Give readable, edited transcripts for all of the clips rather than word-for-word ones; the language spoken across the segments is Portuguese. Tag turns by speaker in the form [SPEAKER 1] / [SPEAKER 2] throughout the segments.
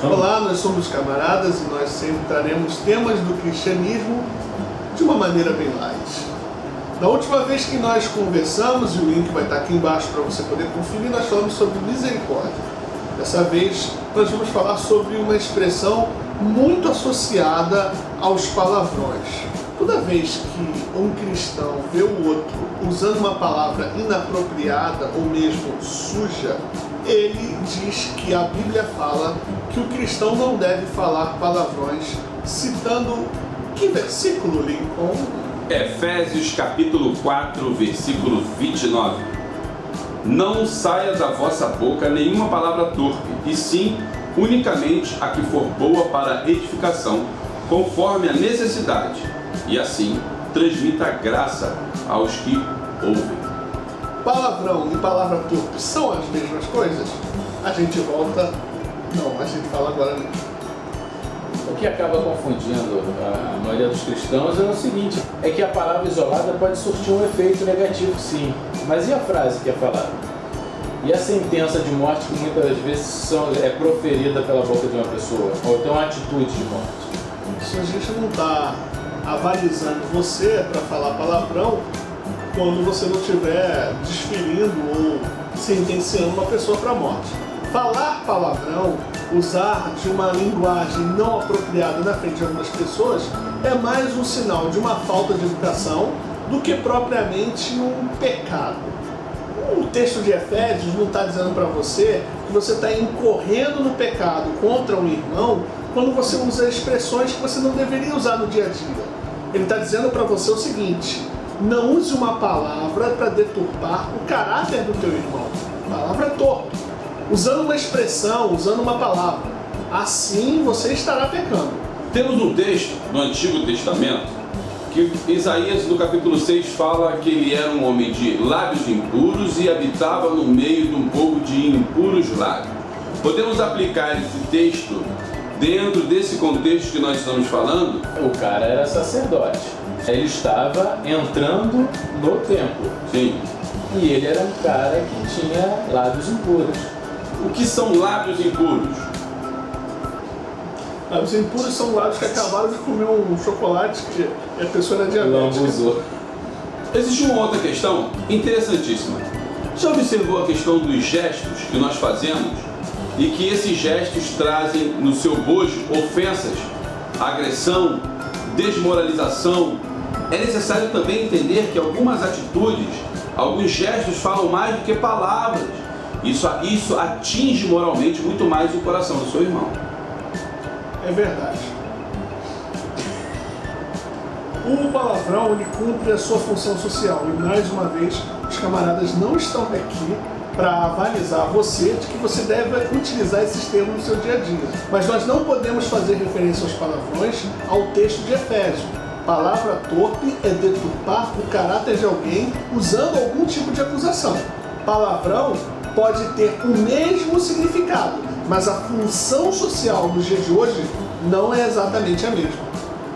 [SPEAKER 1] Olá, nós somos camaradas e nós sempre traremos temas do cristianismo de uma maneira bem light. Na última vez que nós conversamos, e o link vai estar aqui embaixo para você poder conferir, nós falamos sobre misericórdia. Dessa vez nós vamos falar sobre uma expressão muito associada aos palavrões. Toda vez que um cristão vê o outro usando uma palavra inapropriada ou mesmo suja, ele diz que a Bíblia fala que o cristão não deve falar palavrões, citando que versículo, Lincoln?
[SPEAKER 2] Efésios capítulo 4, versículo 29. Não saia da vossa boca nenhuma palavra torpe, e sim, unicamente a que for boa para edificação, conforme a necessidade, e assim transmita graça aos que ouvem.
[SPEAKER 1] Palavrão e palavra torpe são as mesmas coisas? A gente volta... Não, a gente fala agora mesmo.
[SPEAKER 3] O que acaba confundindo a maioria dos cristãos é o seguinte, é que a palavra isolada pode surtir um efeito negativo, sim. Mas e a frase que é falada? E a sentença de morte que muitas vezes é proferida pela boca de uma pessoa? Ou então a atitude de morte?
[SPEAKER 1] Se a gente não está avalizando você para falar palavrão, quando você não estiver desferindo ou sentenciando uma pessoa para a morte. Falar palavrão, usar de uma linguagem não apropriada na frente de algumas pessoas, é mais um sinal de uma falta de educação do que propriamente um pecado. O texto de Efésios não está dizendo para você que você está incorrendo no pecado contra um irmão quando você usa expressões que você não deveria usar no dia a dia. Ele está dizendo para você o seguinte: não use uma palavra para deturpar o caráter do teu irmão. Palavra torpe. Usando uma expressão, usando uma palavra. Assim você estará pecando.
[SPEAKER 2] Temos um texto no Antigo Testamento que Isaías, no capítulo 6, fala que ele era um homem de lábios impuros e habitava no meio de um povo de impuros lábios. Podemos aplicar esse texto dentro desse contexto que nós estamos falando?
[SPEAKER 3] O cara era sacerdote. Ele estava entrando no templo.
[SPEAKER 2] Sim.
[SPEAKER 3] E ele era um cara que tinha lábios impuros.
[SPEAKER 2] O que são lábios impuros?
[SPEAKER 1] Lábios impuros são lábios que acabaram de comer um chocolate que a pessoa era diabética.
[SPEAKER 3] Lambuzou.
[SPEAKER 2] Existe uma outra questão interessantíssima. Já observou a questão dos gestos que nós fazemos e que esses gestos trazem no seu bojo ofensas, agressão, desmoralização? É necessário também entender que algumas atitudes, alguns gestos falam mais do que palavras. Isso atinge moralmente muito mais o coração do seu irmão.
[SPEAKER 1] É verdade. O palavrão, ele cumpre a sua função social. E mais uma vez, os camaradas não estão aqui para avalizar você de que você deve utilizar esses termos no seu dia a dia. Mas nós não podemos fazer referência aos palavrões ao texto de Efésios. Palavra torpe é deturpar o caráter de alguém usando algum tipo de acusação. Palavrão pode ter o mesmo significado, mas a função social nos dias de hoje não é exatamente a mesma.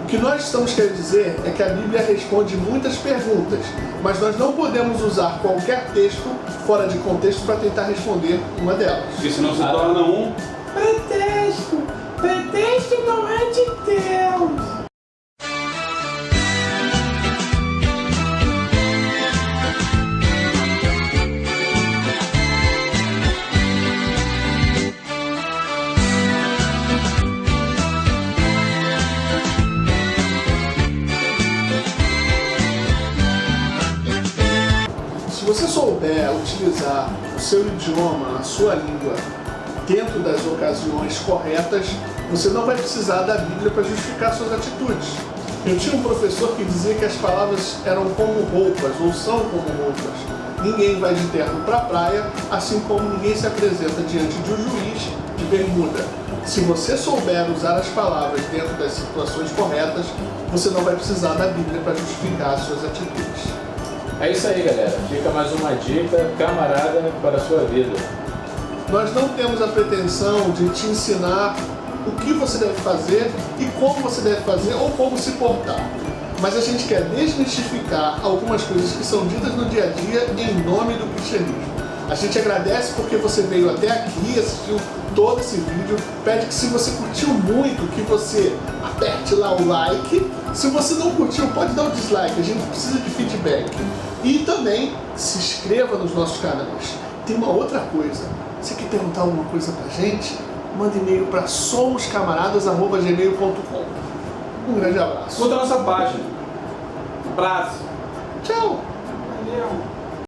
[SPEAKER 1] O que nós estamos querendo dizer é que a Bíblia responde muitas perguntas, mas nós não podemos usar qualquer texto fora de contexto para tentar responder uma delas.
[SPEAKER 2] Porque senão se torna um
[SPEAKER 4] pretexto. Pretexto não é de Deus.
[SPEAKER 1] Se você souber utilizar o seu idioma, a sua língua, dentro das ocasiões corretas, você não vai precisar da Bíblia para justificar suas atitudes. Eu tinha um professor que dizia que as palavras eram como roupas, ou são como roupas. Ninguém vai de terno para a praia, assim como ninguém se apresenta diante de um juiz de bermuda. Se você souber usar as palavras dentro das situações corretas, você não vai precisar da Bíblia para justificar as suas atitudes.
[SPEAKER 3] É isso aí, galera. Fica mais uma dica camarada para a sua vida.
[SPEAKER 1] Nós não temos a pretensão de te ensinar o que você deve fazer e como você deve fazer ou como se portar. Mas a gente quer desmistificar algumas coisas que são ditas no dia a dia em nome do cristianismo. A gente agradece porque você veio até aqui, assistiu todo esse vídeo. Pede que se você curtiu muito, que você aperte lá o like. Se você não curtiu, pode dar o dislike, a gente precisa de feedback. E também se inscreva nos nossos canais. Tem uma outra coisa, você quer perguntar alguma coisa pra gente? Manda e-mail para somoscamaradas@gmail.com. Um grande abraço.
[SPEAKER 2] Curta a nossa página. Um abraço.
[SPEAKER 1] Tchau.
[SPEAKER 4] Valeu.